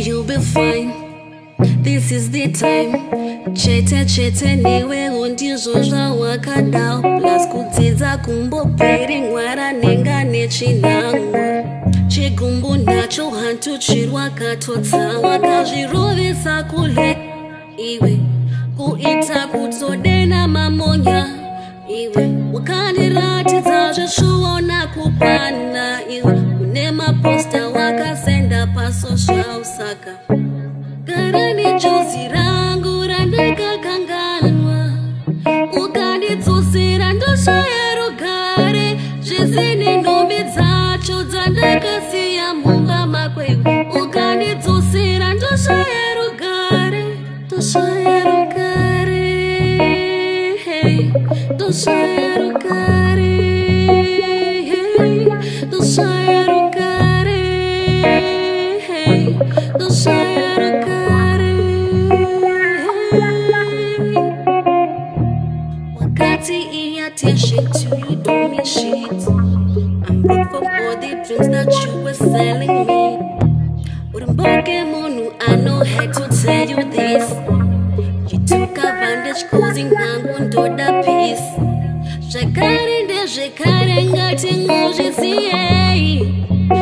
You'll be fine. This is the time. Chete niwe undizvozva wakadao. Plus kudzidza kumboperi Mwara nenga nechinangwa. Chigumbu nacho hantuchirwa katotsa. Wakazvirovesa kule iwe kuita kutsodena mamonya iwe wakandiratidza zvishuona kupana iwe une maposta wakasenda pasocial saka gara nejozi rangu randakakanganwa ukandidzosera ndoshaya rugare zvisine ndombi dzacho dzandakasiya mumba makwe ukandidzosera ndoshaya rugare ndoshaya rugare ndoshaya rugare ndoshaya rugare ndoshaya rugare wakati iya attention to you don't mean shit. I'm broke from all the dreams that you were selling me. Urimboke munu, I know how to tell you this. You took advantage causing nangu ndoda peace. Zvekare ndezvekare ngati muzviziye.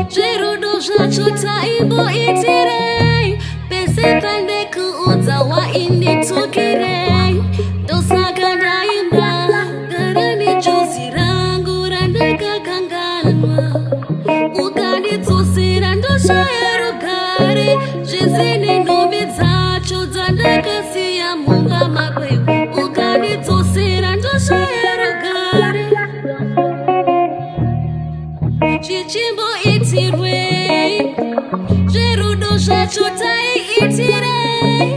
Zverudo zvacho taimboitirei. Pese pandekuudza wainditukirei. Ndosaka ndaimba gara nejozi rangu randakakanganwa. Ukandidzosera ndoshaya rugare zvisine ndombi dzacho dzandakasiya mumba makwe ukandidzosera ndoshaya rugare chichimboitirwei zverudo zvacho taiitirei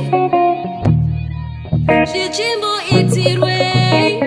chichimboitirwei